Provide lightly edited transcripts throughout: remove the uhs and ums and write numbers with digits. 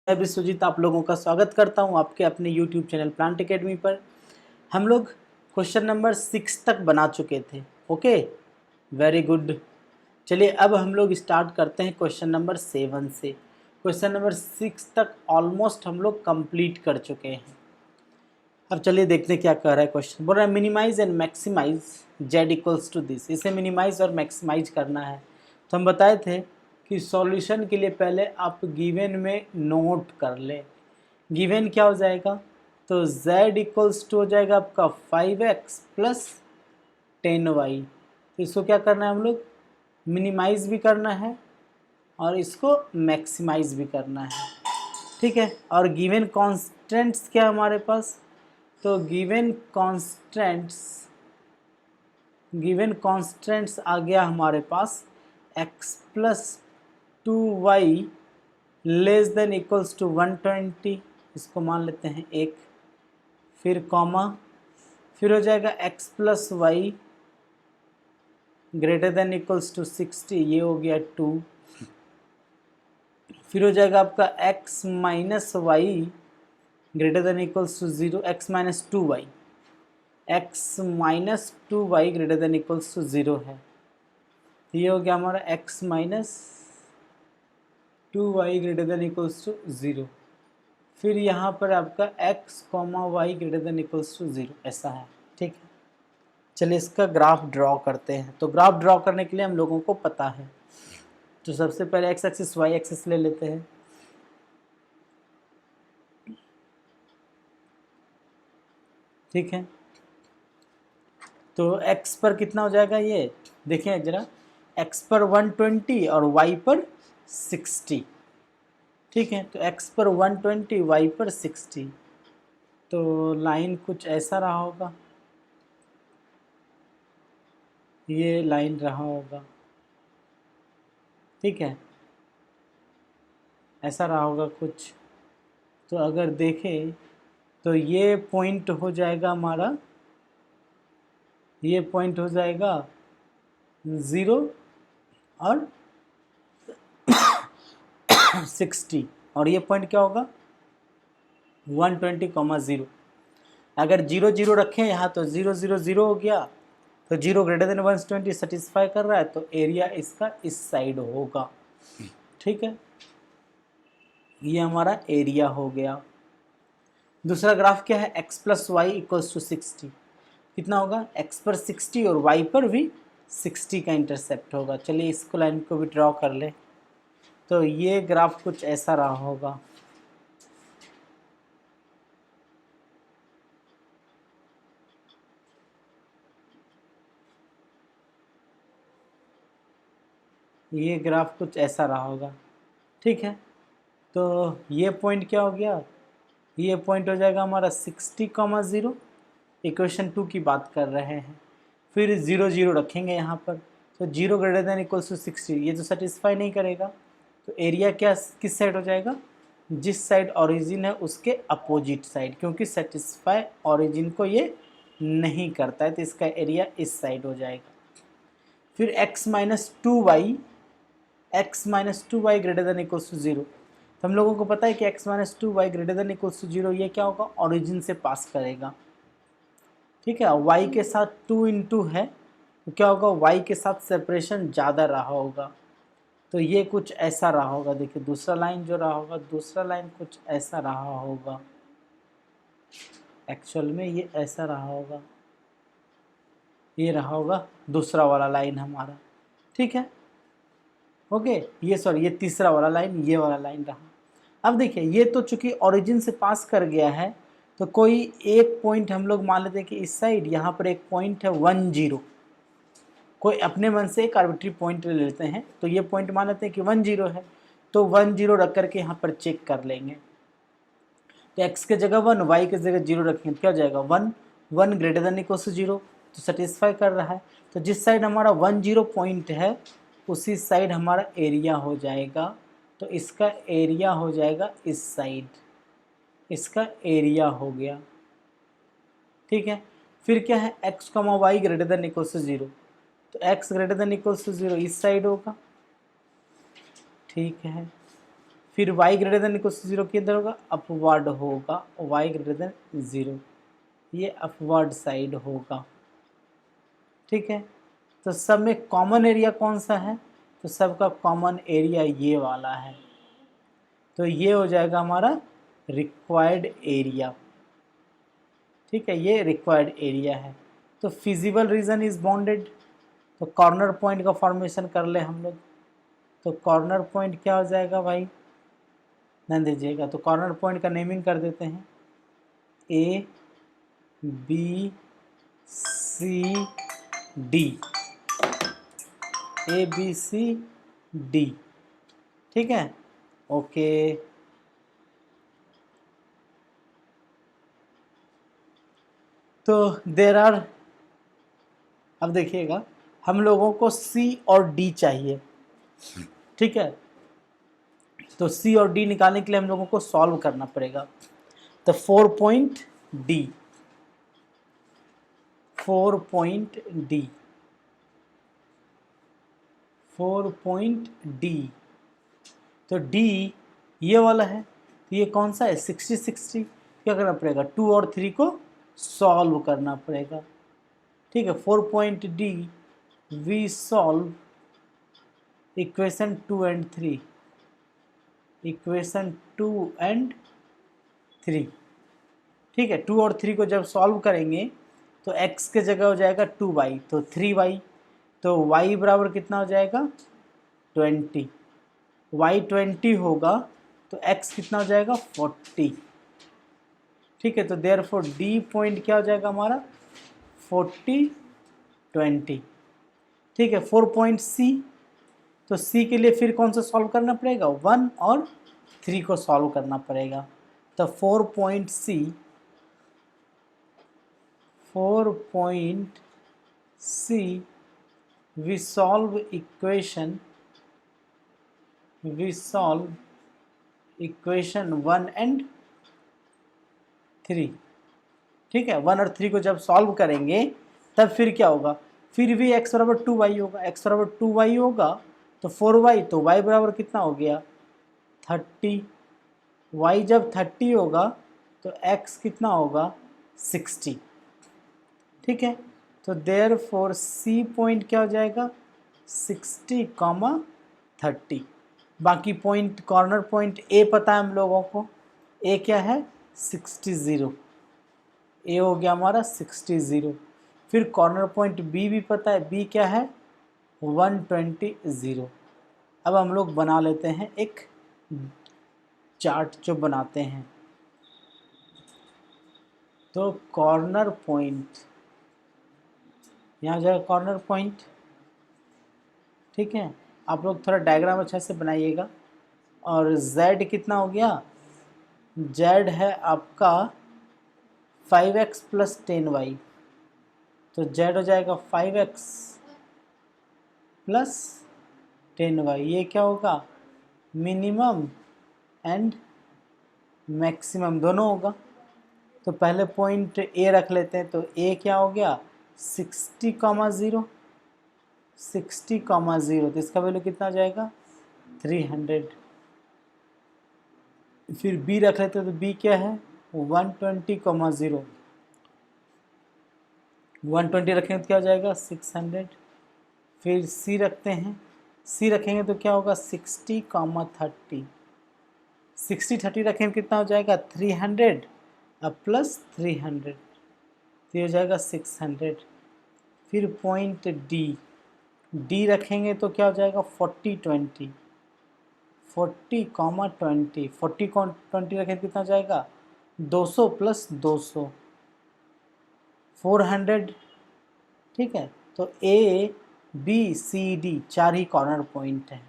मैं विश्वजीत आप लोगों का स्वागत करता हूं आपके अपने YouTube चैनल प्लांट एकेडमी पर। हम लोग क्वेश्चन नंबर 6 तक बना चुके थे। Okay, very good. चलिए अब हम लोग स्टार्ट करते हैं क्वेश्चन नंबर 7 से। क्वेश्चन नंबर 6 तक ऑलमोस्ट हम लोग कंप्लीट कर चुके हैं। अब चलिए देखते हैं क्या कह रहा है क्वेश्चन। बोल रहा है minimise and maximise Z equals to this. इसे मिनिमाइज और मैक्सिमाइज करना है। तो हम बताए थे कि सॉल्यूशन के लिए पहले आप गिवन में नोट कर ले। गिवन क्या हो जाएगा, तो z इक्वल्स टू हो जाएगा आपका 5x प्लस 10y। तो इसको क्या करना है, हम लोग मिनिमाइज भी करना है और इसको मैक्सिमाइज भी करना है। ठीक है, और गिवन कॉन्स्टेंट्स क्या है हमारे पास, तो गिवन कॉन्स्टेंट्स आ गया हमारे पास x plus 2y less than equals to 120। इसको मान लेते हैं 1, फिर कॉमा, फिर हो जाएगा x plus y greater than equals to 60, ये हो गया 2। फिर हो जाएगा आपका x minus y greater than equals to 0, x minus 2y, x minus 2y greater than equals to 0 है। ये हो गया हमारा x minus 2y greater than equals to 0। फिर यहाँ पर आपका x comma y greater than equals to 0 ऐसा है। ठीक है, चलिए इसका ग्राफ ड्रॉ करते हैं। तो ग्राफ ड्रॉ करने के लिए हम लोगों को पता है, तो सबसे पहले x एक्सिस y एक्सिस ले लेते हैं। ठीक है, तो x पर कितना हो जाएगा, ये देखिए जरा, x पर 120 और y पर 60। ठीक है, तो x पर 120 y पर 60, तो लाइन कुछ ऐसा रहा होगा, ये लाइन रहा होगा। ठीक है, ऐसा रहा होगा कुछ। तो अगर देखें तो ये पॉइंट हो जाएगा हमारा, ये पॉइंट हो जाएगा 0 और 60, और ये पॉइंट क्या होगा 120,0। अगर 0 0 रखें यहाँ तो 0 0 0 हो गया, तो 0 ग्रेटर देन 120 सेटिस्फाई कर रहा है, तो एरिया इसका इस साइड होगा। ठीक है, ये हमारा एरिया हो गया। दूसरा ग्राफ क्या है, x plus y equals to 60। कितना होगा, x पर 60 और y पर भी 60 का इंटरसेप्ट होगा। चलिए इसको लाइन को भी ड्रॉ कर ले। तो ये ग्राफ कुछ ऐसा रहा होगा। ये ग्राफ कुछ ऐसा रहा होगा। ठीक है, तो ये पॉइंट क्या हो गया, ये पॉइंट हो जाएगा हमारा 60,0। इक्वेशन 2 की बात कर रहे हैं। फिर 0 0 रखेंगे यहाँ पर, तो 0 ग्रेटर देन इक्वल्स टू 60, ये तो सेटिस्फाई नहीं करेगा। तो एरिया क्या किस साइड हो जाएगा, जिस साइड ऑरिजिन है उसके अपोजिट साइड, क्योंकि सेटिस्फाई ऑरिजिन को ये नहीं करता है, तो इसका एरिया इस साइड हो जाएगा। फिर x minus 2y greater than equals to 0। तो हम लोगों को पता है कि x minus 2y greater than equals to 0, ये क्या होगा, ऑरिजिन से पास करेगा। ठीक है, y के साथ 2 इंटू है, तो क्या होगा, y के साथ सेपरेशन ज़्यादा रहा होगा, तो ये कुछ ऐसा रहा होगा। देखिए दूसरा लाइन जो रहा होगा, दूसरा लाइन कुछ ऐसा रहा होगा। एक्चुअल में ये ऐसा रहा होगा, ये रहा होगा दूसरा वाला लाइन हमारा। ठीक है, ओके, ये सॉरी, ये तीसरा वाला लाइन, ये वाला लाइन रहा। अब देखिए ये तो चूंकि ओरिजिन से पास कर गया है, तो कोई एक पॉइंट हम लोग मान लेते हैं कि इस साइड यहाँ पर एक पॉइंट है 1 0। कोई अपने मन से एक आर्बिट्री पॉइंट ले लेते हैं, तो ये पॉइंट मान लेते हैं कि 1 0 है, तो 1 0 रख करके यहाँ पर चेक कर लेंगे। तो x के जगह 1, y के जगह 0 रखेंगे, क्या हो जाएगा 1 1 ग्रेटर देन इक्वल टू 0, तो सेटिस्फाई कर रहा है। तो जिस साइड हमारा 1 0 पॉइंट है उसी साइड हमारा एरिया हो जाएगा। तो इसका एरिया हो जाएगा इस साइड, इसका एरिया हो गया। ठीक है, फिर क्या है, x comma y greater than equal to 0, तो x greater than equal to 0 इस साइड होगा। ठीक है, फिर y greater than equal to 0 के अंदर होगा अपवर्ड होगा, y ग्रेटर देन 0, ये अपवर्ड साइड होगा। ठीक है, तो सब में कॉमन एरिया कौन सा है, तो सबका कॉमन एरिया ये वाला है, तो ये हो जाएगा हमारा रिक्वायर्ड एरिया। ठीक है, ये रिक्वायर्ड एरिया है। तो फिजिबल रीजन इज बाउंडेड, तो कॉर्नर पॉइंट का फॉर्मेशन कर ले हम लोग। तो कॉर्नर पॉइंट क्या हो जाएगा भाई, ध्यान दीजिएगा, तो कॉर्नर पॉइंट का नेमिंग कर देते हैं A B C D, A B C D. ठीक है, ओके। तो देर आर, अब देखिएगा हम लोगों को सी और डी चाहिए। ठीक है, तो सी और डी निकालने के लिए हम लोगों को सॉल्व करना पड़ेगा। तो 4 point D, 4 point D, 4 point D, तो डी ये वाला है, तो ये कौन सा है 60 60, क्या करना पड़ेगा 2 और 3 को सॉल्व करना पड़ेगा। ठीक है, 4 point D we solve equation 2 and 3, equation 2 and 3। ठीक है, 2 और 3 को जब सॉल्व करेंगे तो x के जगह हो जाएगा 2y, तो 3y, तो y बराबर कितना हो जाएगा 20, y 20 होगा तो x कितना हो जाएगा 40। ठीक है, तो देयरफॉर d पॉइंट क्या हो जाएगा हमारा 40 20। ठीक है, 4 पॉइंट c, तो c के लिए फिर कौन सा सॉल्व करना पड़ेगा 1 और 3 को सॉल्व करना पड़ेगा। तो 4 point c, 4 point c we solve equation 1 and 3। ठीक है, 1 और 3 को जब सॉल्व करेंगे तब फिर क्या होगा, फिर भी x बराबर 2y होगा, x बराबर 2y होगा तो 4y, तो y बराबर कितना हो गया 30, y जब 30 होगा तो x कितना होगा 60। ठीक है, तो देयरफॉर c पॉइंट क्या हो जाएगा 60, 30। बाकी पॉइंट, कॉर्नर पॉइंट a पता है हम लोगों को, a क्या है 60, a हो गया हमारा 60। फिर कॉर्नर पॉइंट b भी पता है, b क्या है 120। अब हम लोग बना लेते हैं एक चार्ट जो बनाते हैं। तो कॉर्नर पॉइंट, यहाँ जाएगा कॉर्नर पॉइंट। ठीक है, आप लोग थोड़ा डायग्राम अच्छा से बनाइएगा। और z कितना हो गया, z है आपका 5x प्लस 10y, तो z हो जाएगा 5x प्लस 10y। ये क्या होगा मिनिमम एंड मैक्सिमम दोनों होगा। तो पहले पॉइंट a रख लेते हैं, तो a क्या हो गया 60, 0, 60, 0, तो इसका वैल्यू कितना आ जाएगा 300। फिर b रख लेते हैं, तो b क्या है 120, 0, 120 रखेंगे तो क्या हो जाएगा 600। फिर c रखते हैं, c रखेंगे तो क्या होगा 60, 30, 60 30 रखेंगे कितना हो जाएगा 300 अब प्लस 300, तो ये हो जाएगा 600। फिर पॉइंट d रखेंगे तो क्या हो जाएगा 40, 20, 40, 20, 40, 20 रखेंगे कितना हो जाएगा 200 प्लस 200, 400। ठीक है, तो a b c d 4 he corner point है।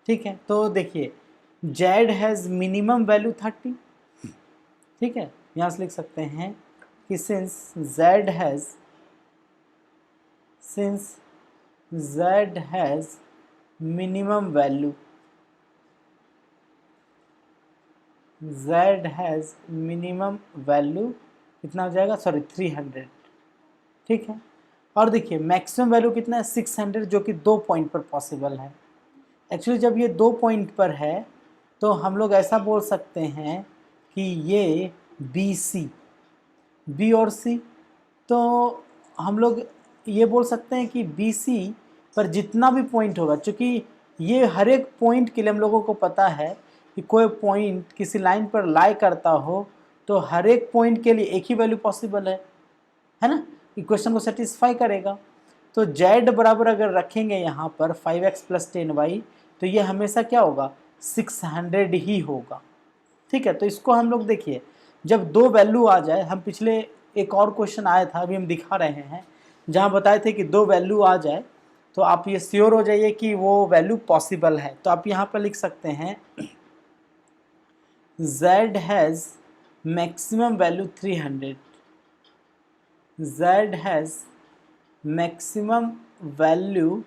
ठीक है, तो देखिए z हैज़ मिनिमम वैल्यू 30। ठीक है, यहाँ से लिख सकते हैं कि since z has minimum value, z has minimum value कितना हो जाएगा 300। ठीक है, और देखिए मैक्सिमम वैल्यू कितना है 600, जो कि 2 पॉइंट पर पॉसिबल है। एक्चुअली जब ये 2 पॉइंट पर है तो हम लोग ऐसा बोल सकते हैं कि ये बी और सी, तो हम लोग ये बोल सकते हैं कि बी सी पर जितना भी पॉइंट होगा, चूँकि ये हर एक पॉइंट के लिए हम लोगों को पता है कि कोई पॉइंट किसी लाइन पर लाई करता हो तो हर एक पॉइंट के लिए एक ही वैल्यू पॉसिबल है ना, इक्वेशन को सेटिस्फाई करेगा। तो z बराबर अगर रखेंगे यहाँ पर 5x + 10y, तो ये हमेशा क्या होगा, 600 ही होगा। ठीक है, तो इसको हम लोग देखिए, जब दो वैल्यू आ जाए, हम पिछले एक और क्वेश्चन आया था, अभी हम दिखा रहे हैं, जहाँ बताए थे कि दो वैल्यू आ जाए तो आप ये श्योर हो जाइए कि वो वैल्यू पॉसिबल है। तो आप यहाँ पर लिख सकते हैं z has maximum value 300, z has maximum value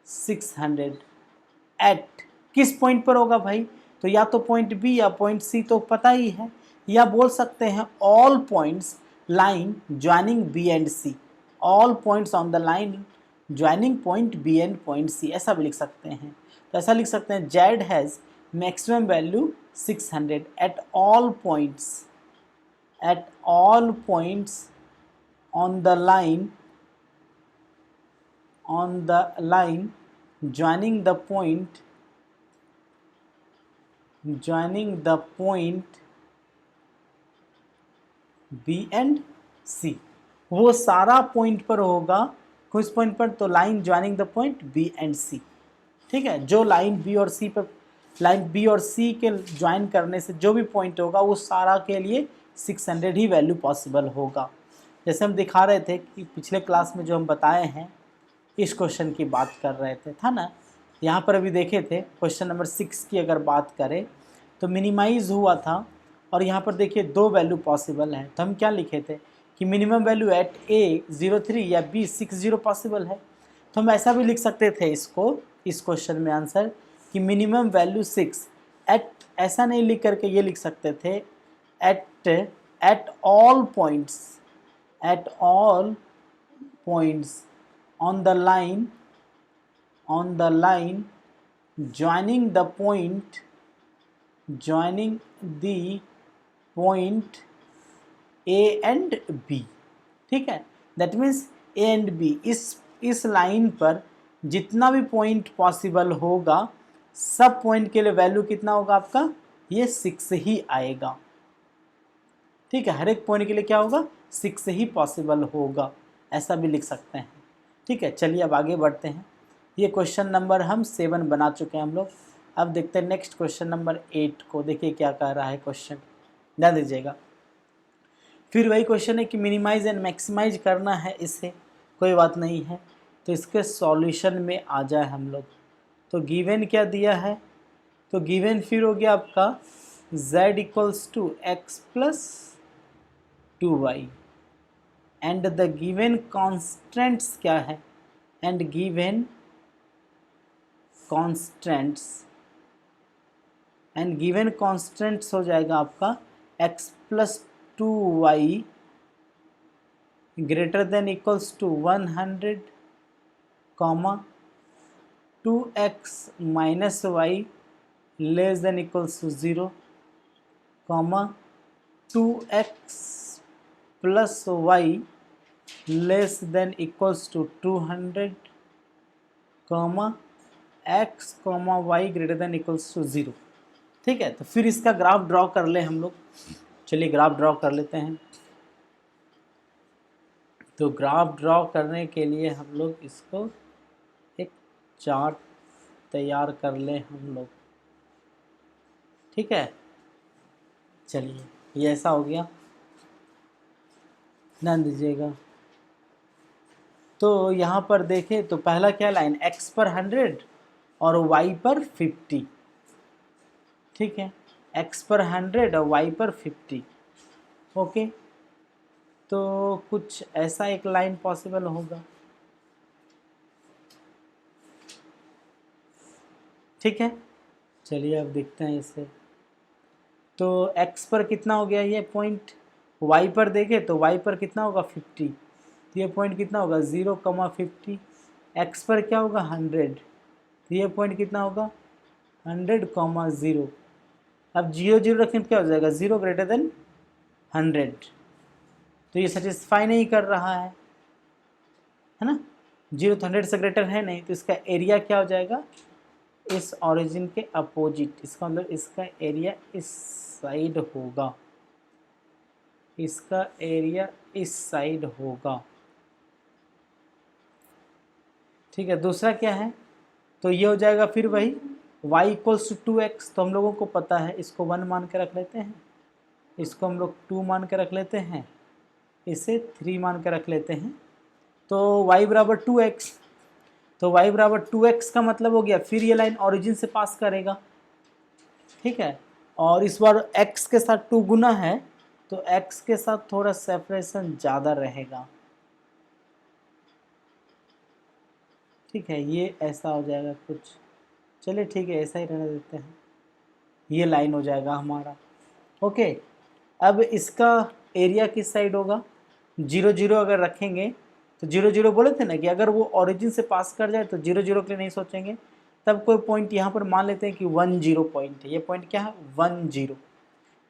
600 at किस पॉइंट पर होगा भाई, तो या तो पॉइंट बी या पॉइंट सी, तो पता ही है, या बोल सकते हैं all points line joining B and C, all points on the line joining point B and point C, ऐसा भी लिख सकते हैं। तो ऐसा लिख सकते हैं z has maximum value 600 at all points on the line joining the point B and C, वो सारा पॉइंट पर होगा, किस पॉइंट पर, तो line joining the point B and C। ठीक है, जो लाइन B और C पर, लाइन B और C के ज्वाइन करने से जो भी पॉइंट होगा वो सारा के लिए 600 ही वैल्यू पॉसिबल होगा। जैसे हम दिखा रहे थे कि पिछले क्लास में जो हम बताए हैं इस क्वेश्चन की बात कर रहे थे, था ना। यहाँ पर अभी देखे थे क्वेश्चन नंबर 6 की अगर बात करें तो मिनिमाइज हुआ था, और यहाँ पर देखिए दो वैल्यू पॉसिबल है, तो हम क्या लिखे थे कि मिनिमम वैल्यू एट A 03 या B 60 पॉसिबल है। तो हम ऐसा भी लिख सकते थे इसको, इस क्वेश्चन में आंसर कि मिनिमम वैल्यू 6 एट, ऐसा नहीं लिख करके ये लिख सकते थे at all points on the line joining the point A and B। ठीक है, that means A and B, इस लाइन पर जितना भी पॉइंट पॉसिबल होगा, सब पॉइंट के लिए वैल्यू कितना होगा आपका, ये 6 ही आएगा। ठीक है, हर एक पॉइंट के लिए क्या होगा, 6 ही पॉसिबल होगा, ऐसा भी लिख सकते हैं। ठीक है, चलिए अब आगे बढ़ते हैं। ये क्वेश्चन नंबर हम 7 बना चुके हैं हम लोग। अब देखते हैं नेक्स्ट क्वेश्चन नंबर 8 को, देखिए क्या कह रहा है क्वेश्चन, ध्यान दीजिएगा। फिर वही क्वेश्चन है कि मिनिमाइज एंड मैक्सिमाइज करना है इसे, कोई बात नहीं है। तो इसके सॉल्यूशन में आ जाए हम लोग, तो गिवन क्या दिया है, तो गिवन फिर हो गया आपका z = x + 2y and the given constants क्या है, एंड गिवन कॉन्स्टेंट्स हो जाएगा आपका x + 2y > 100, 2x - y < 0, 2x + y < 200, x, y > 0। ठीक है, तो फिर इसका ग्राफ ड्रॉ कर ले हम लोग। चलिए ग्राफ ड्रॉ कर लेते हैं। तो ग्राफ ड्रॉ करने के लिए हम लोग इसको एक चार्ट तैयार कर ले हम लोग। ठीक है, चलिए ये ऐसा हो गया, ध्यान दीजिएगा। तो यहाँ पर देखें तो पहला क्या लाइन, x पर 100 और y पर 50। ठीक है, x पर 100 और y पर 50। ओके, तो कुछ ऐसा एक लाइन पॉसिबल होगा। ठीक है, चलिए अब देखते हैं इसे। तो x पर कितना हो गया ये पॉइंट, y पर देखें तो y पर कितना होगा 50, तो ये पॉइंट कितना होगा 0, 50। x पर क्या होगा 100, तो ये पॉइंट कितना होगा 100, 0। अब 0 0 रखें तो क्या हो जाएगा, 0 ग्रेटर देन 100। तो ये सेटिस्फाई नहीं कर रहा है ना, 0 तो 100 से ग्रेटर है नहीं, तो इसका एरिया क्या हो जाएगा, इस ओरिजिन के अपोजिट। इसका मतलब इसका एरिया इस साइड होगा, इसका एरिया इस साइड होगा। ठीक है, दूसरा क्या है, तो ये हो जाएगा फिर वही y इक्वल्स टू 2x। तो हम लोगों को पता है, इसको 1 मान के रख लेते हैं, इसको हम लोग 2 मान के रख लेते हैं, इसे 3 मान के रख लेते हैं। तो y बराबर 2x, तो y बराबर 2x का मतलब हो गया फिर ये लाइन ओरिजिन से पास करेगा। ठीक है, और इस बार x के साथ 2 गुना है, तो x के साथ थोड़ा सेपरेशन ज़्यादा रहेगा। ठीक है, ये ऐसा हो जाएगा कुछ, चलिए ठीक है ऐसा ही रहने देते हैं, ये लाइन हो जाएगा हमारा। ओके, अब इसका एरिया किस साइड होगा, 0 0 अगर रखेंगे तो 0 0 बोले थे ना कि अगर वो ओरिजिन से पास कर जाए तो 0 0 के लिए नहीं सोचेंगे, तब कोई पॉइंट यहाँ पर मान लेते हैं कि 1 0 पॉइंट है। ये पॉइंट क्या है, 1 0।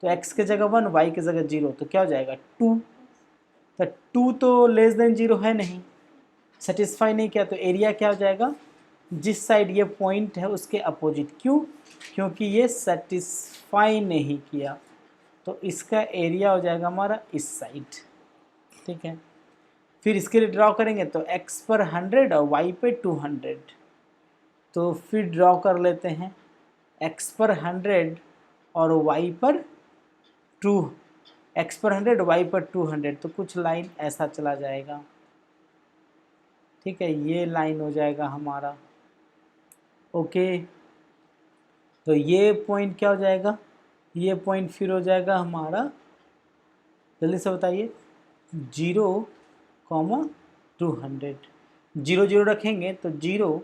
तो x के जगह 1, y की जगह 0, तो क्या हो जाएगा 2। तो 2 तो लेस देन 0 है नहीं, सेटिस्फाई नहीं किया, तो एरिया क्या हो जाएगा, जिस साइड ये पॉइंट है उसके अपोजिट। क्यों, क्योंकि ये सेटिस्फाई नहीं किया, तो इसका एरिया हो जाएगा हमारा इस साइड। ठीक है, फिर इसके लिए ड्रॉ करेंगे तो x पर 100 और y पे 200। तो फिर ड्रॉ कर लेते हैं, x पर 100 और y पर 2, x पर 100 y पर 200, तो कुछ लाइन ऐसा चला जाएगा। ठीक है, ये लाइन हो जाएगा हमारा। ओके, तो ये पॉइंट क्या हो जाएगा, ये पॉइंट फिर हो जाएगा हमारा, जल्दी से बताइए, 0, 200। 0 0 रखेंगे तो 0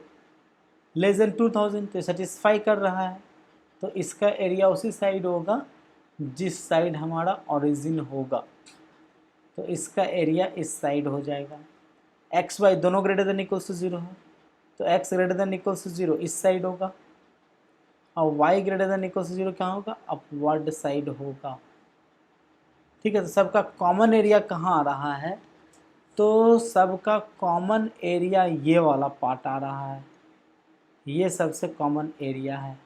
लेस देन 2000, तो सेटिस्फाई कर रहा है, तो इसका एरिया उसी साइड होगा जिस साइड हमारा ओरिजिन होगा। तो इसका एरिया इस साइड हो जाएगा। एक्स वाई दोनों ग्रेटर देन इक्वल्स टू 0 है, तो x greater than equals to 0 इस साइड होगा, और y greater than equals to 0 क्या होगा, अपवर्ड साइड होगा। ठीक है, तो सबका कॉमन एरिया कहाँ आ रहा है, तो सबका कॉमन एरिया ये वाला पार्ट आ रहा है, ये सबसे कॉमन एरिया है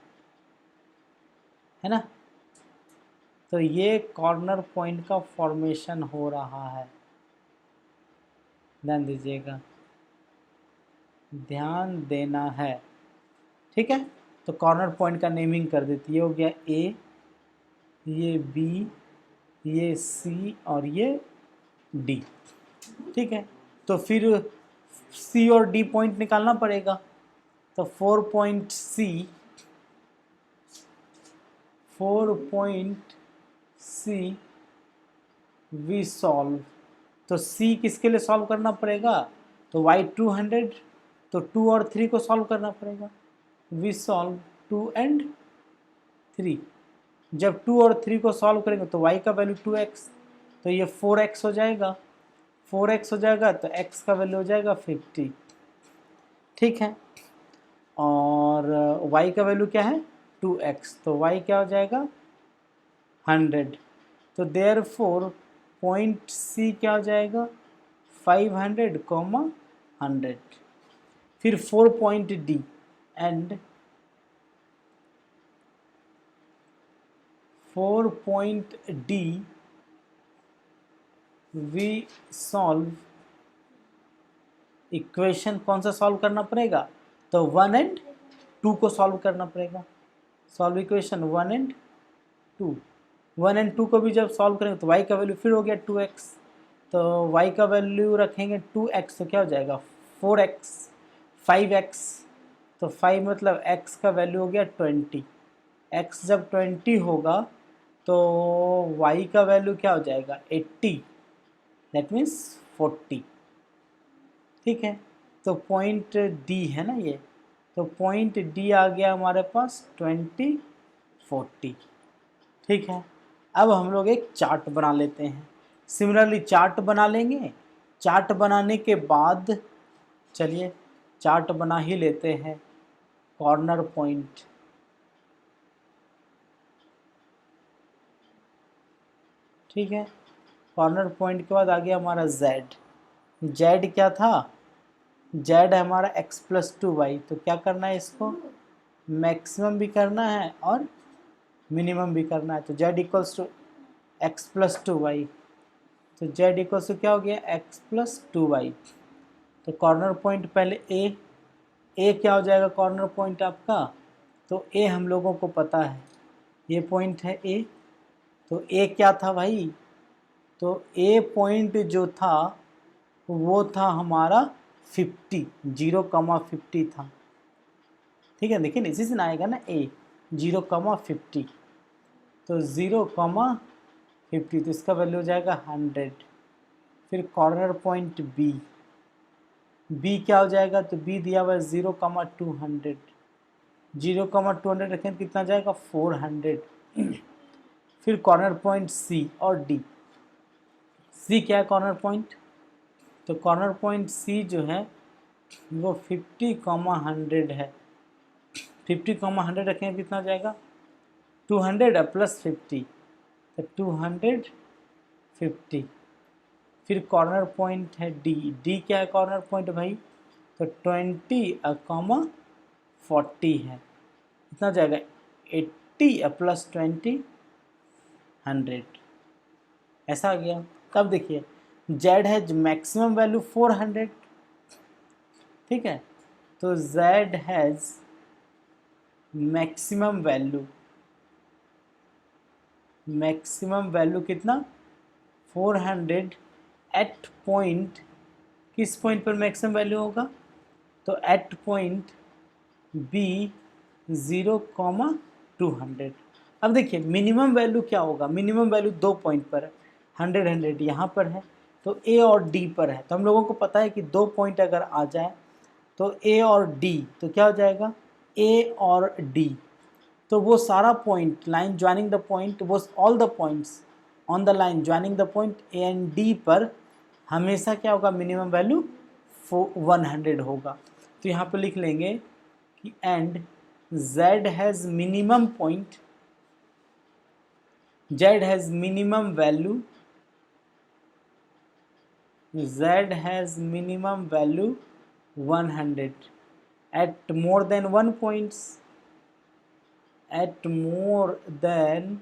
ना। तो ये कॉर्नर पॉइंट का फॉर्मेशन हो रहा है, ध्यान दीजिएगा, ध्यान देना है। ठीक है, तो कॉर्नर पॉइंट का नेमिंग कर देती है, ये हो गया ए, ये बी, ये सी और ये डी। ठीक है, तो फिर सी और डी पॉइंट निकालना पड़ेगा, तो 4 पॉइंट सी वी सॉल्व। तो सी किसके लिए सॉल्व करना पड़ेगा, तो y 200, तो 2 और 3 को सॉल्व करना पड़ेगा। We solve 2 and 3। जब 2 और 3 को सॉल्व करेंगे तो y का वैल्यू 2x, तो ये 4x हो जाएगा, 4x हो जाएगा, तो x का वैल्यू हो जाएगा 50। ठीक है, और y का वैल्यू क्या है 2x, तो y क्या हो जाएगा 100। तो देयरफॉर पॉइंट C क्या हो जाएगा 500, 100। फिर 4 point D and 4 point D we solve equation, कौन सा सॉल्व करना पड़ेगा, तो 1 एंड 2 को सॉल्व करना पड़ेगा। सॉल्व इक्वेशन 1 एंड 2, 1 एंड 2 को भी जब सॉल्व करेंगे तो y का वैल्यू फिर हो गया 2x, तो y का वैल्यू रखेंगे 2x, तो क्या हो जाएगा 4x, 5x, तो 5 मतलब x का वैल्यू हो गया 20। x जब 20 होगा तो y का वैल्यू क्या हो जाएगा 80, दैट मीन्स 40। ठीक है, तो पॉइंट D है ना ये, तो पॉइंट D आ गया हमारे पास 20, 40। ठीक है, अब हम लोग एक चार्ट बना लेते हैं। सिमिलरली चार्ट बना लेंगे, चार्ट बनाने के बाद चलिए चार्ट बना ही लेते हैं। कॉर्नर पॉइंट ठीक है। कॉर्नर पॉइंट के बाद आ गया हमारा जेड। जेड क्या था, जेड है हमारा x+2y। तो क्या करना है, इसको मैक्सिमम भी करना है और मिनिमम भी करना है। तो z इक्वल्स टू x+2y। तो z इक्वल्स टू क्या हो गया, x+2y। तो कॉर्नर पॉइंट पहले ए क्या हो जाएगा कॉर्नर पॉइंट आपका, तो ए हम लोगों को पता है, ये पॉइंट है ए। तो ए क्या था भाई, तो ए पॉइंट जो था वो था हमारा 50, 0,50 था। ठीक है, देखिए इसी से ना आएगा ना ए, 0,50। तो 0,50, तो इसका वैल्यू हो जाएगा 100। फिर कॉर्नर पॉइंट बी क्या हो जाएगा, तो बी दिया हुआ है 0,200। 0,200 रखें कितना जाएगा, 400। फिर कॉर्नर पॉइंट सी और डी। सी क्या है कॉर्नर पॉइंट, तो कॉर्नर पॉइंट सी जो है वो 50,100 है। 50,100 रखें कितना जाएगा, 200 प्लस 50, तो 250। फिर कॉर्नर पॉइंट है डी क्या है कॉर्नर पॉइंट भाई, तो 20,40 है। कितना जाएगा, 80 प्लस 20, 100। ऐसा आ गया। तब देखिए जेड है मैक्सिमम वैल्यू 400। ठीक है, तो जेड हैज़ मैक्सिमम वैल्यू कितना, 400 एट पॉइंट, किस पॉइंट पर मैक्सिमम वैल्यू होगा, तो एट पॉइंट बी 0,200। अब देखिए मिनिमम वैल्यू क्या होगा, मिनिमम वैल्यू 2 पॉइंट पर है, 100 100 यहाँ पर है, तो ए और डी पर है। तो हम लोगों को पता है कि 2 पॉइंट अगर आ जाए तो ए और डी, तो क्या हो जाएगा, ए और डी, तो वो सारा point line joining the point, वो all the points on the line joining the point A and D पर हमेशा क्या होगा, मिनिमम वैल्यू 100 होगा। तो यहाँ पे लिख लेंगे कि and z has minimum point, z has minimum value, z has minimum value 100 at more than 1 points, at more than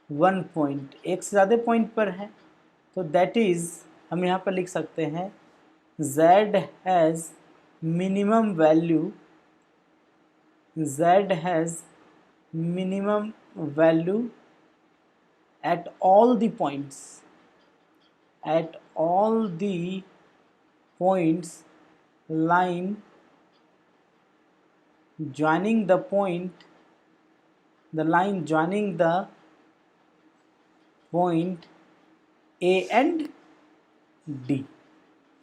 1 point, एक से ज़्यादा पॉइंट पर है। तो दैट इज़ हम यहाँ पर लिख सकते हैं z has minimum value, z has minimum value at all the points, at all the points line joining the point, the line joining the point A and D।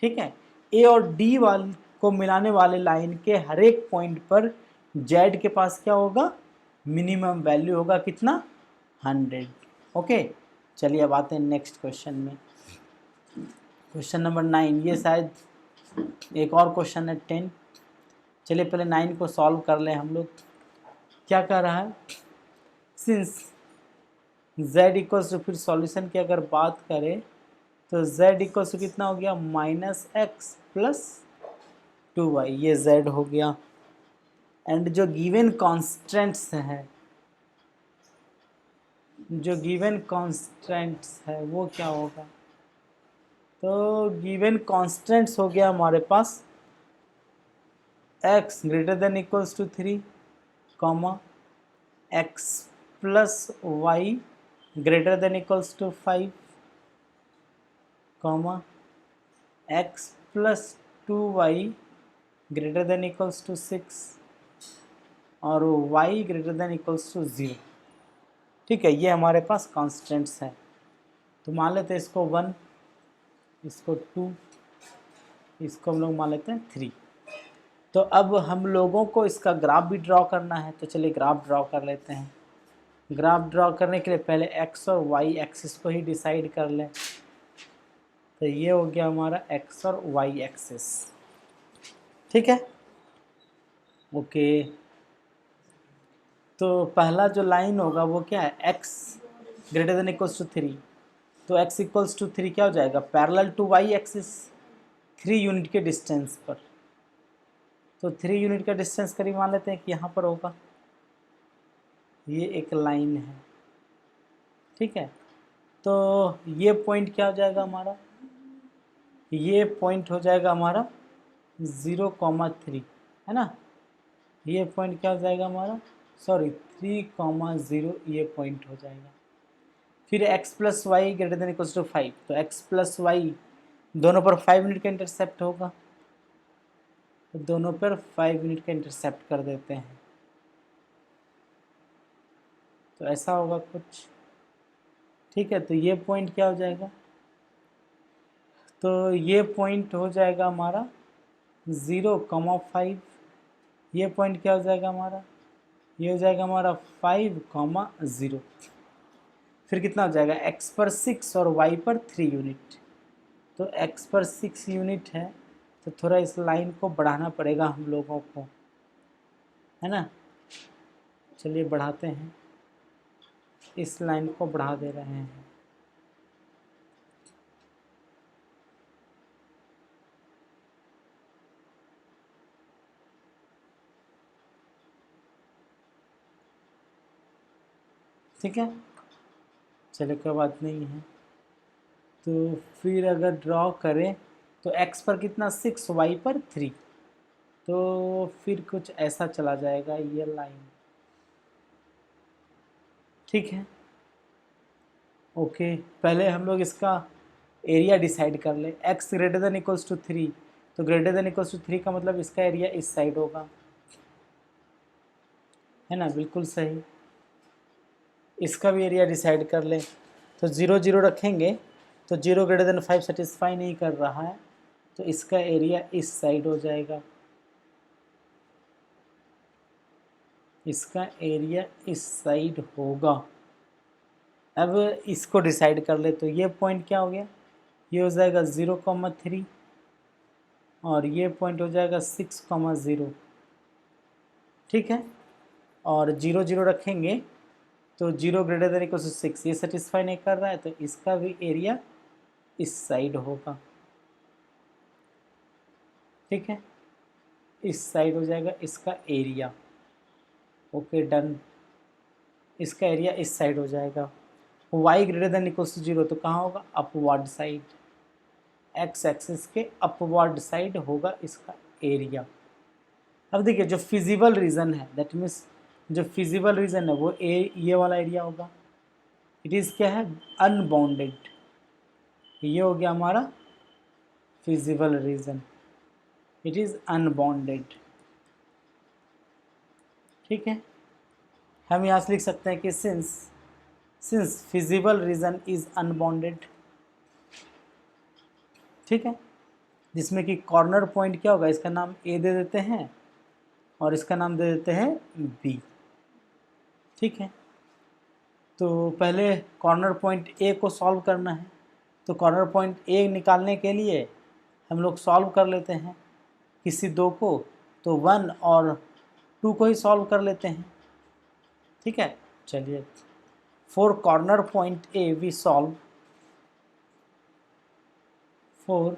ठीक है, ए और डी वाल को मिलाने वाले लाइन के हर एक पॉइंट पर जेड के पास क्या होगा, मिनिमम वैल्यू होगा कितना, 100। ओके, चलिए अब आते हैं नेक्स्ट क्वेश्चन में। क्वेश्चन नंबर 9, ये शायद एक और क्वेश्चन है 10। चलिए पहले 9 को सॉल्व कर लें हम लोग। क्या कह रहा है, सिंस z इक्वल्स टू, फिर सॉल्यूशन की अगर बात करें तो z इक्वल्स टू कितना हो गया, -x प्लस 2y, ये z हो गया। एंड जो गिवन कॉन्स्टेंट्स हैं, जो गिवन कॉन्स्टेंट्स है वो क्या होगा, तो गिवन कॉन्स्टेंट्स हो गया हमारे पास x greater than equals to 3, x plus y greater than equals to 5, x plus 2y greater than equals to 6 और y greater than equals to 0। ठीक है, ये हमारे पास कॉन्स्टेंट्स हैं। तो मान लेते हैं इसको 1, इसको 2, इसको हम लोग मान लेते हैं 3। तो अब हम लोगों को इसका ग्राफ भी ड्रॉ करना है, तो चलिए ग्राफ ड्रॉ कर लेते हैं। ग्राफ ड्रॉ करने के लिए पहले x और y एक्सिस को ही डिसाइड कर लें। तो ये हो गया हमारा x और y एक्सिस। ठीक है, ओके। तो पहला जो लाइन होगा वो क्या है, x greater than equals to 3, तो x इक्वल्स टू 3 क्या हो जाएगा, parallel to y axis 3 unit के डिस्टेंस पर। तो 3 यूनिट का डिस्टेंस करीब मान लेते हैं कि यहाँ पर होगा, ये एक लाइन है, ठीक है। तो ये पॉइंट क्या हो जाएगा हमारा, ये पॉइंट हो जाएगा हमारा 0,3, है ना। ये पॉइंट क्या हो जाएगा हमारा, सॉरी 3,0 ये पॉइंट हो जाएगा। फिर x plus y greater than equals to 5, तो x प्लस वाई दोनों पर 5 यूनिट का इंटरसेप्ट होगा, तो दोनों पर 5 यूनिट का इंटरसेप्ट कर देते हैं, तो ऐसा होगा कुछ, ठीक है। तो ये पॉइंट क्या हो जाएगा, तो ये पॉइंट हो जाएगा हमारा 0,5, ये पॉइंट क्या हो जाएगा हमारा, ये हो जाएगा हमारा 5,0। फिर कितना हो जाएगा, x पर 6 और y पर 3 यूनिट, तो x पर 6 यूनिट है, तो थोड़ा इस लाइन को बढ़ाना पड़ेगा हम लोगों को, है ना। चलिए बढ़ाते हैं, इस लाइन को बढ़ा दे रहे हैं। ठीक है, चलिए कोई बात नहीं है। तो फिर अगर ड्रॉ करें तो x पर कितना 6, y पर 3, तो फिर कुछ ऐसा चला जाएगा ये लाइन, ठीक है। ओके, पहले हम लोग इसका एरिया डिसाइड कर ले, x greater than equals to 3, तो ग्रेटर देन इक्वल्स टू 3 का मतलब इसका एरिया इस साइड होगा, है ना, बिल्कुल सही। इसका भी एरिया डिसाइड कर ले, तो 0 0 रखेंगे, तो 0 ग्रेटर देन 5 सेटिस्फाई नहीं कर रहा है, तो इसका एरिया इस साइड हो जाएगा, इसका एरिया इस साइड होगा। अब इसको डिसाइड कर ले, तो ये पॉइंट क्या हो गया, ये हो जाएगा 0,3 और ये पॉइंट हो जाएगा 6,0, ठीक है। और 0 0 रखेंगे, तो 0 ग्रेटर देन इक्वल टू 6, ये सेटिस्फाई नहीं कर रहा है, तो इसका भी एरिया इस साइड होगा, ठीक है। इस साइड हो जाएगा इसका एरिया, ओके डन। इसका एरिया इस साइड हो जाएगा। y greater than equal to 0, तो कहाँ होगा, अपवर्ड साइड, x एक्सिस के अपवर्ड साइड होगा इसका एरिया। अब देखिए जो फिजिबल रीजन है, दैट मीन्स जो फिजिबल रीजन है वो ये वाला एरिया होगा, इट इज़ क्या है, अनबाउंडेड, ये हो गया हमारा feasible region, it is unbounded, ठीक है। हम यहाँ से लिख सकते हैं कि since feasible region is unbounded, ठीक है, जिसमें कि कॉर्नर पॉइंट क्या होगा, इसका नाम ए दे देते हैं और इसका नाम दे देते हैं बी, ठीक है। तो पहले कॉर्नर पॉइंट ए को सॉल्व करना है, तो कॉर्नर पॉइंट ए निकालने के लिए हम लोग सॉल्व कर लेते हैं किसी दो को, तो 1 और 2 को ही सॉल्व कर लेते हैं, ठीक है। चलिए, for corner point A we solve, for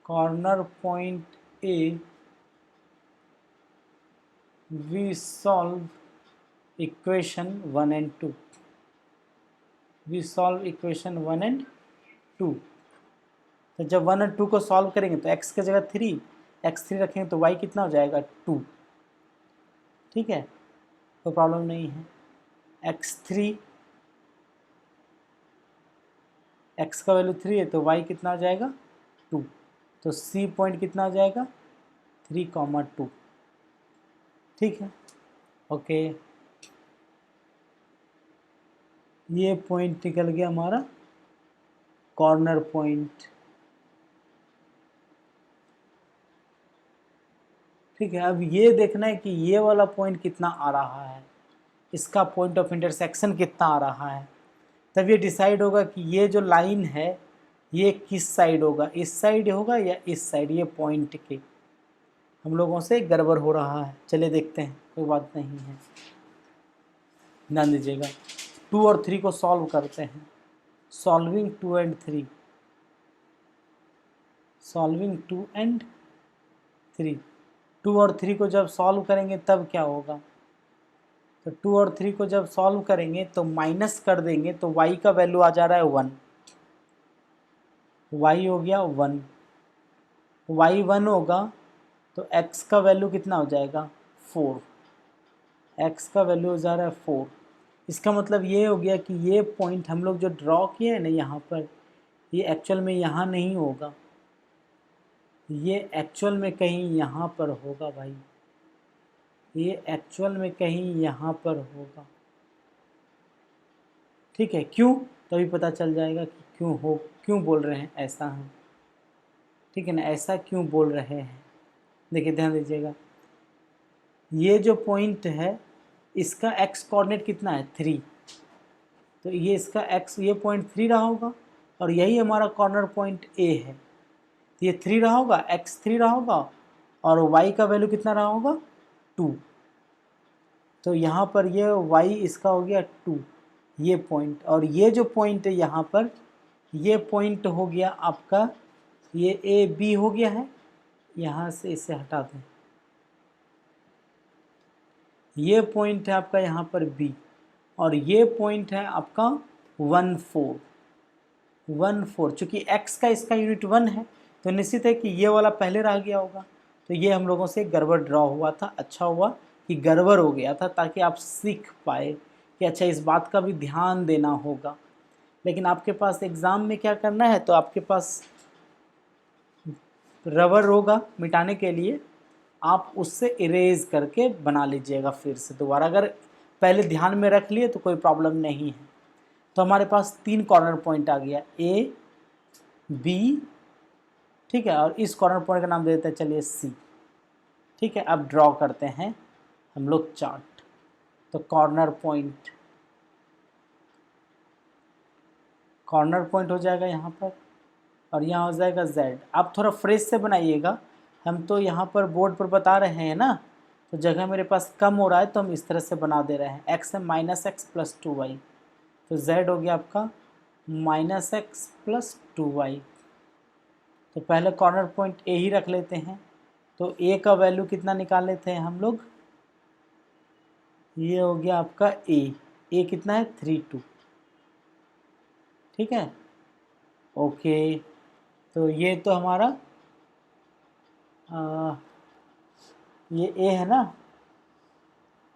corner point A we solve equation 1 and 2, we solve equation 1 and 2। तो जब 1 और 2 को सॉल्व करेंगे तो x की जगह 3, x3 रखेंगे तो y कितना हो जाएगा 2, ठीक है, कोई प्रॉब्लम नहीं है। x3, x का वैल्यू 3 है तो y कितना हो जाएगा 2, तो c पॉइंट कितना हो जाएगा 3,2, ठीक है। ओके, ये पॉइंट निकल गया हमारा कॉर्नर पॉइंट, ठीक है। अब ये देखना है कि ये वाला पॉइंट कितना आ रहा है, इसका पॉइंट ऑफ इंटरसेक्शन कितना आ रहा है, तब ये डिसाइड होगा कि ये जो लाइन है ये किस साइड होगा, इस साइड होगा या इस साइड। ये पॉइंट के हम लोगों से गड़बड़ हो रहा है, चलिए देखते हैं, कोई बात नहीं है। ध्यान दीजिएगा, 2 और 3 को सॉल्व करते हैं। सॉल्विंग 2 एंड 3, सॉल्विंग 2 एंड 3, 2 और 3 को जब सॉल्व करेंगे तब क्या होगा, तो 2 और 3 को जब सॉल्व करेंगे तो माइनस कर देंगे तो y का वैल्यू आ जा रहा है 1, y हो गया 1, y 1 होगा तो x का वैल्यू कितना हो जाएगा 4, x का वैल्यू हो जा रहा है 4। इसका मतलब ये हो गया कि ये पॉइंट हम लोग जो ड्रॉ किए हैं ना यहाँ पर, ये एक्चुअल में यहाँ नहीं होगा, ये एक्चुअल में कहीं यहाँ पर होगा भाई, ये एक्चुअल में कहीं यहाँ पर होगा। ठीक है, क्यों, तभी पता चल जाएगा कि क्यों बोल रहे हैं ऐसा हम। ठीक है ना, ऐसा क्यों बोल रहे हैं। देखिए ध्यान दीजिएगा, ये जो पॉइंट है इसका x कोऑर्डिनेट कितना है 3, तो ये इसका x, ये पॉइंट 3 रहा होगा और यही हमारा कॉर्नर पॉइंट A है, ये 3 रहा होगा, x 3 रहा होगा और y का वैल्यू कितना रहा होगा 2, तो यहाँ पर ये y इसका हो गया 2, ये पॉइंट, और ये जो पॉइंट है यहाँ पर, ये पॉइंट हो गया आपका, ये ए बी हो गया है, यहाँ से इसे हटा दें, ये पॉइंट है आपका यहाँ पर बी, और ये पॉइंट है आपका 1 4, चूँकि x का इसका यूनिट 1 है तो निश्चित है कि ये वाला पहले रह गया होगा, तो ये हम लोगों से गड़बड़ ड्रॉ हुआ था। अच्छा हुआ कि गड़बड़ हो गया था, ताकि आप सीख पाए कि अच्छा इस बात का भी ध्यान देना होगा। लेकिन आपके पास एग्ज़ाम में क्या करना है, तो आपके पास रबर होगा मिटाने के लिए, आप उससे इरेज करके बना लीजिएगा फिर से दोबारा, अगर पहले ध्यान में रख लिए तो कोई प्रॉब्लम नहीं है। तो हमारे पास 3 कॉर्नर पॉइंट आ गया, ए बी, ठीक है, और इस कॉर्नर पॉइंट का नाम दे देते हैं चलिए सी। ठीक है, अब ड्रॉ करते हैं हम लोग चार्ट। तो कॉर्नर पॉइंट हो जाएगा यहाँ पर, और यहाँ हो जाएगा Z। आप थोड़ा फ्रेश से बनाइएगा, हम तो यहाँ पर बोर्ड पर बता रहे हैं ना, तो जगह मेरे पास कम हो रहा है तो हम इस तरह से बना दे रहे हैं। x है -x + 2y, तो Z हो गया आपका -x + 2y। तो पहले कॉर्नर पॉइंट A ही रख लेते हैं, तो A का वैल्यू कितना निकाल लेते हैं हम लोग, ये हो गया आपका A कितना है 3 2। ठीक है, ओके, तो ये तो हमारा ये A है ना,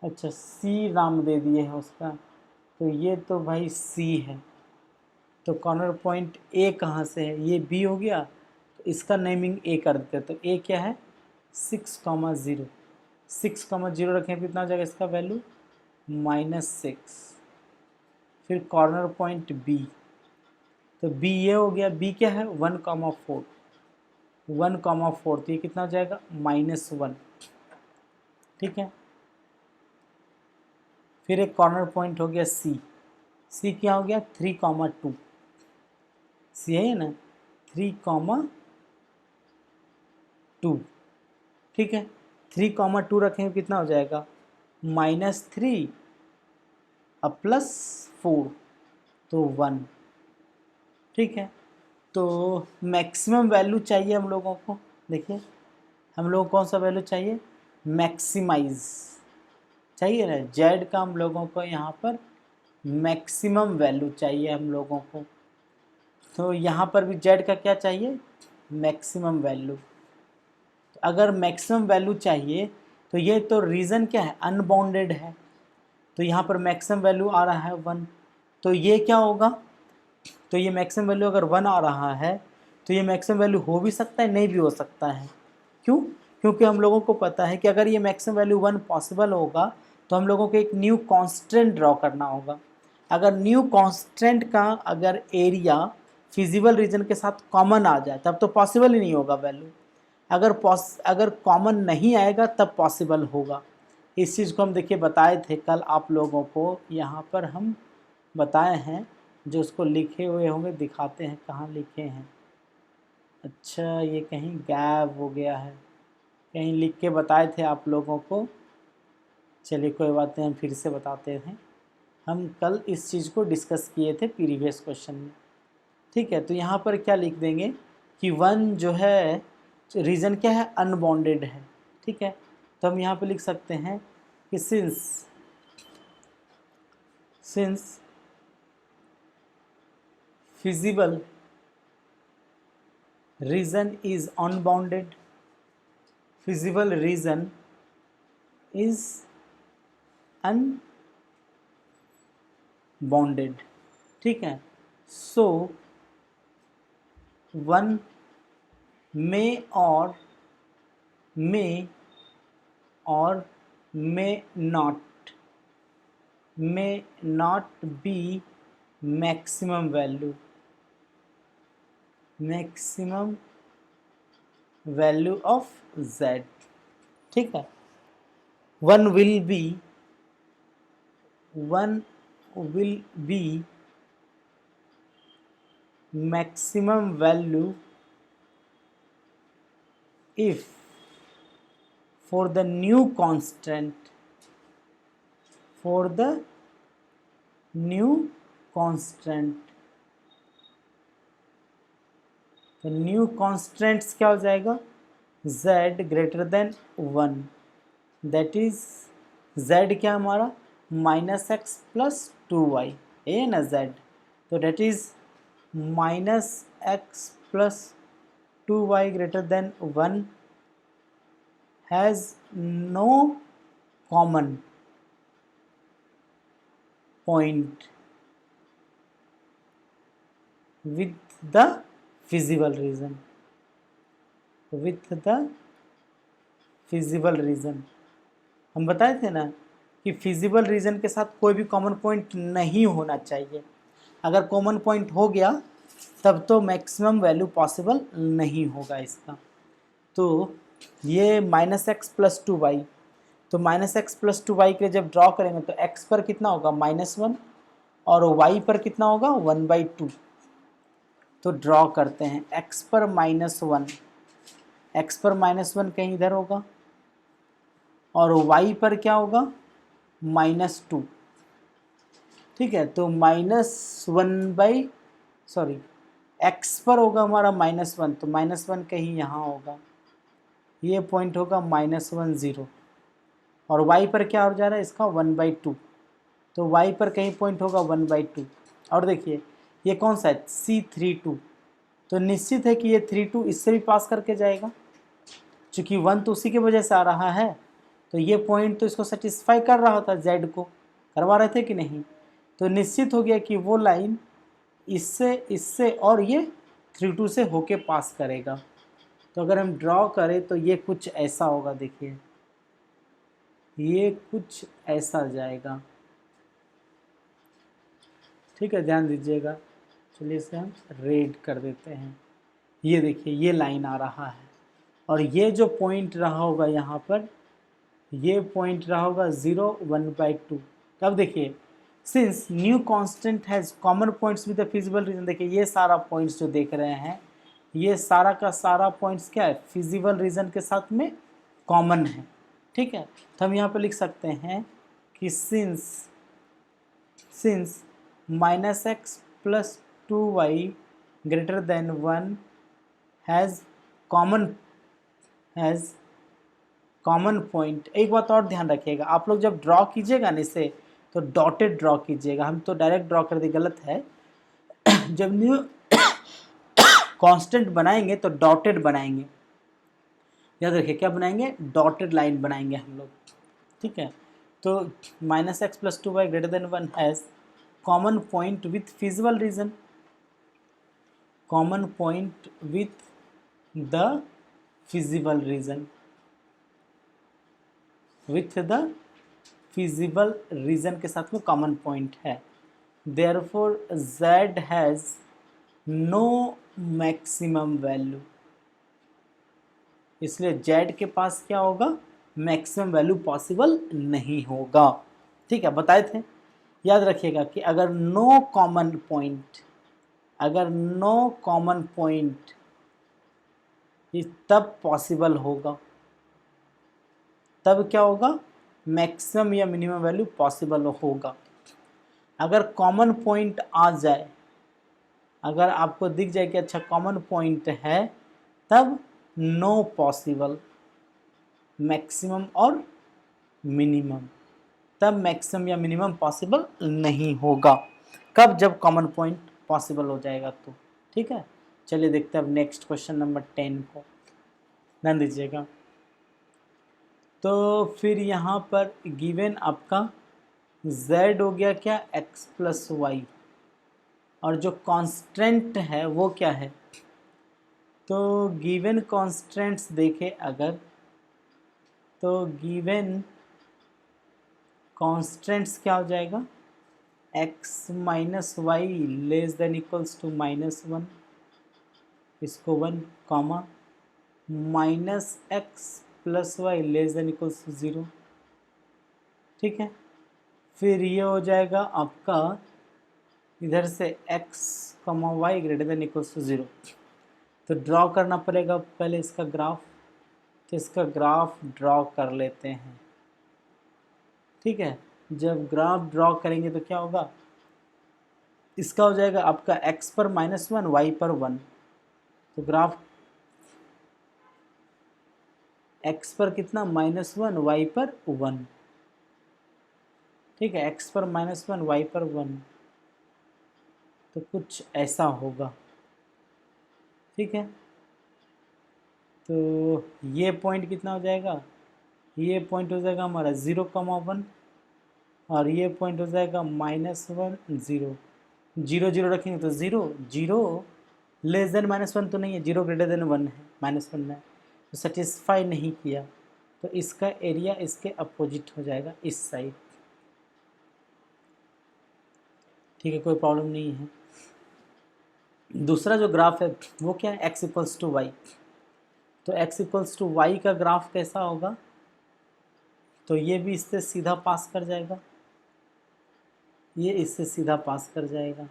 अच्छा C नाम दे दिए है उसका, तो ये तो भाई C है। तो कॉर्नर पॉइंट A कहाँ से है, ये B हो गया, तो इसका नेमिंग A कर देते हैं। तो A क्या है 6,0, 6,0 रखें, कितना हो जाएगा इसका वैल्यू -6। फिर कॉर्नर पॉइंट B, तो B ये हो गया, B क्या है 1,4, 1,4, तो ये कितना हो जाएगा -1। ठीक है, फिर एक कॉर्नर पॉइंट हो गया C क्या हो गया 3,2, C है ना 3,2। ठीक है, 3,2 रखेंगे कितना हो जाएगा -3 अब +4, तो 1। ठीक है, तो मैक्सिमम वैल्यू चाहिए हम लोगों को। देखिए हम लोगों को कौन सा वैल्यू चाहिए, मैक्सिमाइज चाहिए ना, जेड का हम लोगों को यहाँ पर मैक्सिमम वैल्यू चाहिए हम लोगों को। तो यहाँ पर भी जेड का क्या चाहिए, मैक्सिमम वैल्यू। तो अगर मैक्सिमम वैल्यू चाहिए तो ये तो रीज़न क्या है, अनबाउंडेड है, तो यहाँ पर मैक्सिमम वैल्यू आ रहा है 1, तो ये क्या होगा, तो ये मैक्सिमम वैल्यू अगर 1 आ रहा है तो ये मैक्सिमम वैल्यू हो भी सकता है, नहीं भी हो सकता है। क्यों, क्योंकि हम लोगों को पता है कि अगर ये मैक्सिमम वैल्यू 1 पॉसिबल होगा तो हम लोगों को एक न्यू कांस्टेंट ड्रॉ करना होगा। अगर न्यू कांस्टेंट का अगर एरिया फिजिबल रीजन के साथ कॉमन आ जाए तब तो पॉसिबल ही नहीं होगा वैल्यू, अगर कॉमन नहीं आएगा तब पॉसिबल होगा। इस चीज़ को हम देखिए बताए थे कल आप लोगों को, यहाँ पर हम बताए हैं, जो उसको लिखे हुए होंगे दिखाते हैं कहाँ लिखे हैं। अच्छा ये कहीं गायब हो गया है, कहीं लिख के बताए थे आप लोगों को, चलिए कोई बात नहीं, हम फिर से बताते हैं। हम कल इस चीज़ को डिस्कस किए थे प्रीवियस क्वेश्चन में। ठीक है, तो यहाँ पर क्या लिख देंगे कि वन जो है रीजन क्या है, अनबाउंडेड है। ठीक है, तो हम यहाँ पे लिख सकते हैं कि since feasible region is unbounded, feasible region is unbounded। ठीक है, so one may or may not be maximum value of z। ठीक है, one will be maximum value if for the new constant तो न्यू कॉन्स्टेंट्स क्या हो जाएगा, z greater than 1, that is z क्या हमारा -x + 2y, ये ना z, तो that is -x + 2y greater than 1 has no common point with the feasible region, हम बताए थे ना कि फिजिबल रीजन के साथ कोई भी कॉमन पॉइंट नहीं होना चाहिए। अगर कॉमन पॉइंट हो गया तब तो मैक्सिमम वैल्यू पॉसिबल नहीं होगा इसका। तो ये -x + 2y, तो -x + 2y के जब ड्रॉ करेंगे तो x पर कितना होगा -1 और y पर कितना होगा 1/2। तो ड्रॉ करते हैं, x पर -1, x पर -1 कहीं इधर होगा और y पर क्या होगा -2। ठीक है, तो x पर होगा हमारा -1, तो -1 कहीं यहाँ होगा, ये पॉइंट होगा -1 0 और y पर क्या हो जा रहा है इसका 1/2, तो y पर कहीं पॉइंट होगा 1/2। और देखिए ये कौन सा है C32, तो निश्चित है कि ये 32 इससे भी पास करके जाएगा, चूँकि 1 तो उसी की वजह से आ रहा है, तो ये पॉइंट तो इसको सेटिस्फाई कर रहा था, z को करवा रहे थे कि नहीं, तो निश्चित हो गया कि वो लाइन इससे और ये 32 से होके पास करेगा। तो अगर हम ड्रॉ करें तो ये कुछ ऐसा होगा, देखिए ये कुछ ऐसा जाएगा। ठीक है, ध्यान दीजिएगा, चलिए इसे हम रेड कर देते हैं। ये देखिए ये लाइन आ रहा है और ये जो पॉइंट रहा होगा यहाँ पर, ये पॉइंट रहा होगा 0 1/2। तब देखिए since new constant has common points with the feasible reason, देखिए ये सारा पॉइंट्स जो देख रहे हैं ये सारा का सारा पॉइंट्स क्या है, फिजिबल रीजन के साथ में कॉमन है। ठीक है, तो हम यहाँ पर लिख सकते हैं कि since -x + 2y greater than 1 has common point. एक बात और ध्यान रखिएगा, आप लोग जब ड्रॉ कीजिएगा ना इसे तो डॉटेड ड्रॉ कीजिएगा, हम तो डायरेक्ट ड्रॉ कर दे, गलत है। जब न्यू कांस्टेंट बनाएंगे तो डॉटेड बनाएंगे, याद रखिए क्या बनाएंगे, डॉटेड लाइन बनाएंगे हम लोग। ठीक है, तो -x + 2y greater than 1 has common point with feasible region, common point with the feasible region, with the feasible region के साथ में कॉमन पॉइंट है। Therefore z has no maximum value, इसलिए z के पास क्या होगा, मैक्सिमम वैल्यू पॉसिबल नहीं होगा। ठीक है, बताए थे, याद रखिएगा कि अगर नो कॉमन पॉइंट तब पॉसिबल होगा, तब क्या होगा, मैक्सिमम या मिनिमम वैल्यू पॉसिबल होगा। अगर कॉमन पॉइंट आ जाए, अगर आपको दिख जाए कि अच्छा कॉमन पॉइंट है, तब नो पॉसिबल, मैक्सिमम और मिनिमम, तब मैक्सिमम या मिनिमम पॉसिबल नहीं होगा। कब? जब कॉमन पॉइंट पॉसिबल हो जाएगा तो। ठीक है, चलिए देखते हैं अब नेक्स्ट क्वेश्चन नंबर 10 को, ध्यान दीजिएगा। तो फिर यहाँ पर गिवन आपका z हो गया क्या, x प्लस वाई, और जो कांस्टेंट है वो क्या है? तो गिवन कांस्टेंट्स देखें अगर, तो गिवन कांस्टेंट्स क्या हो जाएगा, x minus y less than equals to -1, इसको 1 comma, minus x plus y less than equals to 0। ठीक है, फिर ये हो जाएगा आपका इधर से x comma y greater than equals to 0। तो ड्रॉ करना पड़ेगा पहले इसका ग्राफ, तो इसका ग्राफ ड्रॉ कर लेते हैं। ठीक है, जब ग्राफ ड्रॉ करेंगे तो क्या होगा, इसका हो जाएगा आपका x पर -1 y पर 1। तो ग्राफ x पर कितना, -1 y पर 1। ठीक है, x पर -1 y पर 1, तो कुछ ऐसा होगा। ठीक है, तो ये पॉइंट कितना हो जाएगा, ये पॉइंट हो जाएगा हमारा 0,1, और ये पॉइंट हो जाएगा -1 0। 0 0 रखेंगे तो 0 0 लेस देन -1 तो नहीं है, 0 ग्रेटर देन 1 है, -1 है, तो सेटिस्फाई नहीं किया, तो इसका एरिया इसके अपोजिट हो जाएगा, इस साइड। ठीक है, कोई प्रॉब्लम नहीं है। दूसरा जो ग्राफ है वो क्या है, x इक्वल्स टू वाई। तो x इक्वल्स टू वाई का ग्राफ कैसा होगा, तो ये भी इससे सीधा पास कर जाएगा, ये इससे सीधा पास कर जाएगा।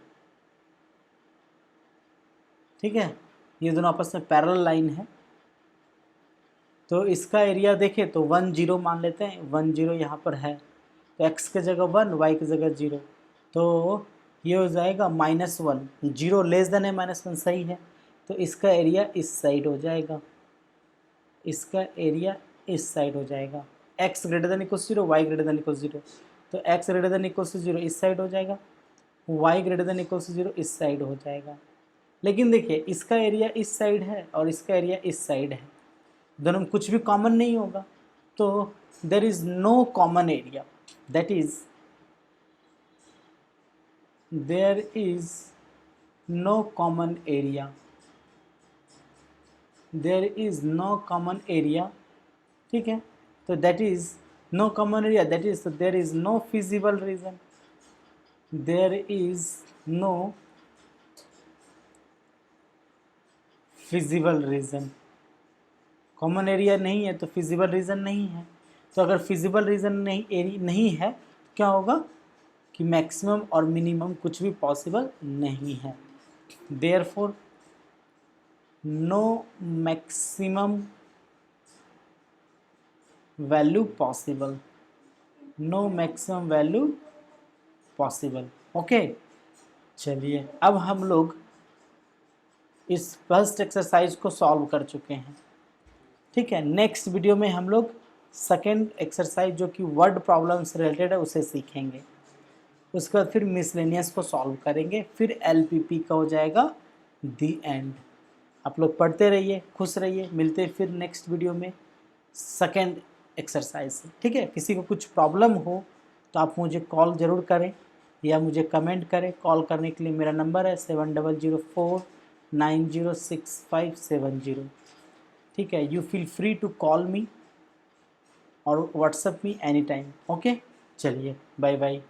ठीक है, ये दोनों आपस में पैरेलल लाइन है। तो इसका एरिया देखें तो 1 0 मान लेते हैं, 1 0 यहाँ पर है, तो x की जगह 1 y की जगह 0, तो ये हो जाएगा -1, 0 लेस देन है -1, सही है, तो इसका एरिया इस साइड हो जाएगा, इसका एरिया इस साइड हो जाएगा। x greater than equal 0, y greater than equal 0, तो x ग्रेटर देन इक्वल 0 इस साइड हो जाएगा, y ग्रेटर देन इक्वल 0 इस साइड हो जाएगा। लेकिन देखिए इसका एरिया इस साइड है और इसका एरिया इस साइड है, दोनों में कुछ भी कॉमन नहीं होगा, तो there is no common area, that is there is no common area, there is no common area. ठीक है, तो that is no common area, that is there is no feasible region, there is no feasible region. Common area नहीं है तो feasible region नहीं है, तो अगर फिजिबल रीजन नहीं है तो क्या होगा कि मैक्सिमम और मिनिमम कुछ भी पॉसिबल नहीं है। Therefore no maximum value possible, no maximum value possible. Okay, चलिए अब हम लोग इस फर्स्ट एक्सरसाइज को सॉल्व कर चुके हैं। ठीक है, नेक्स्ट वीडियो में हम लोग सेकेंड एक्सरसाइज जो कि वर्ड प्रॉब्लम से रिलेटेड है उसे सीखेंगे, उसके बाद फिर मिसलेनियस को सॉल्व करेंगे, फिर LPP का हो जाएगा दी एंड। आप लोग पढ़ते रहिए, खुश रहिए, मिलते हैं फिर नेक्स्ट वीडियो में सेकेंड एक्सरसाइज से। ठीक है, किसी को कुछ प्रॉब्लम हो तो आप मुझे कॉल ज़रूर करें या मुझे कमेंट करें। कॉल करने के लिए मेरा नंबर है 7004906570। ठीक है, you feel free to call me और WhatsApp me any time. Okay, चलिए बाय बाय।